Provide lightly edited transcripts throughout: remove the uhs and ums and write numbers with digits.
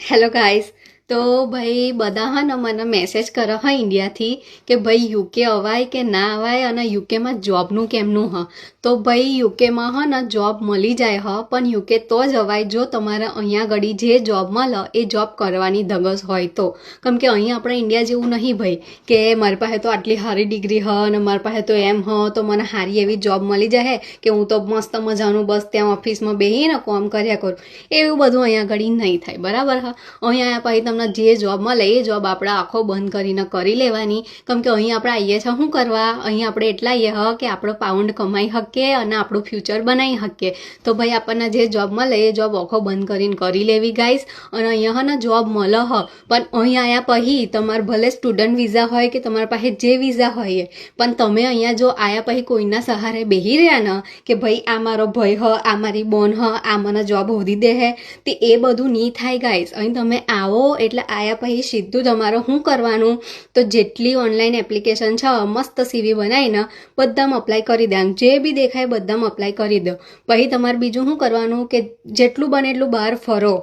Hello guys. તો ભાઈ બધા હા ને મને મેસેજ કરે હા ઇન્ડિયાથી કે ભાઈ યુકે અવાય કે ના અવાય અને યુકેમાં જોબનું કેમનું હ. તો ભાઈ યુકેમાં હ ને જોબ મળી જાય હ, પણ યુકે તો જ અવાય જો તમારે અહીંયા ઘડી જે જોબ મળે એ જોબ કરવાની ધગસ હોય તો. કેમ કે અહીં આપણે ઇન્ડિયા જેવું નહીં ભાઈ કે મારી પાસે તો આટલી સારી ડિગ્રી હ અને મારી પાસે તો એમ હ તો મને સારી એવી જોબ મળી જાય કે હું તો મસ્ત મજાનું બસ ત્યાં ઓફિસમાં બેસીને કામ કર્યા કરું. એવું બધું અહીંયા ઘડી નહીં થાય, બરાબર હા. અહીંયા પછી તમને જે જોબ મળે એ જોબ આપણે આખો બંધ કરીને કરી લેવાની. કેમ કે અહીં આપણે આવીએ છીએ શું કરવા? અહીં આપણે એટલા આવીએ હ કે આપણો પાઉન્ડ કમાઈ શકીએ અને આપણું ફ્યુચર બનાવી શકીએ. તો ભાઈ આપણને જે જોબ મળે એ જોબ આખો બંધ કરીને કરી લેવી ગાઈસ. અને અહીંયા હા ને જોબ મળે હ, પણ અહીં આવ્યા પછી તમારે ભલે સ્ટુડન્ટ વિઝા હોય કે તમારા પાસે જે વિઝા હોય પણ તમે અહીંયા જો આવ્યા પછી કોઈના સહારે બેસી રહ્યા ને કે ભાઈ આ મારો ભાઈ હ, આ મારી બોન હ, આ મને જોબ હોધી દે હે, તે એ બધું નહીં થાય ગાઈસ. અહીં તમે આવો એટલે આયા પછી સીધું તમારે શું કરવાનું, તો જેટલી ઓનલાઈન એપ્લિકેશન છે મસ્ત સીવી બનાવીને બધામાં અપ્લાય કરી દેવાનું. જે બી દેખાય બધામાં અપ્લાય કરી દો. પછી તમારે બીજું શું કરવાનું કે જેટલું બને એટલું બહાર ફરો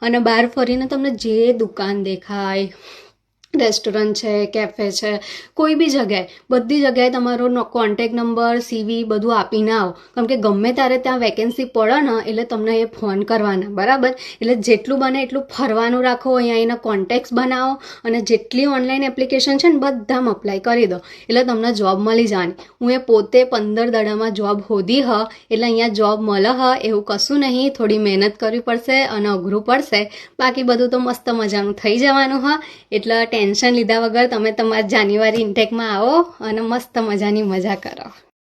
અને બહાર ફરીને તમને જે દુકાન દેખાય, રેસ્ટોરન્ટ છે, કેફે છે, કોઈ બી જગ્યાએ બધી જગ્યાએ તમારો કોન્ટેક નંબર, સીવી બધું આપીને આવો. કેમ કે ગમે ત્યારે ત્યાં વેકેન્સી પડે ને એટલે તમને એ ફોન કરવાના, બરાબર. એટલે જેટલું બને એટલું ફરવાનું રાખો, અહીંયા એના કોન્ટેક્ટ્સ બનાવો અને જેટલી ઓનલાઈન એપ્લિકેશન છે ને બધામાં અપ્લાય કરી દો એટલે તમને જોબ મળી જવાની. હું એ પોતે 15 દાડામાં જોબ હોધી હ, એટલે અહીંયા જોબ મળે હ એવું કશું નહીં. થોડી મહેનત કરવી પડશે અને અઘરું પડશે, બાકી બધું તો મસ્ત મજાનું થઈ જવાનું હ. એટલે ટેન્શન લીધા વગર તમે તમારા જાન્યુઆરી ઇન્ટેકમાં આવો અને મસ્ત મજાની મજા કરો.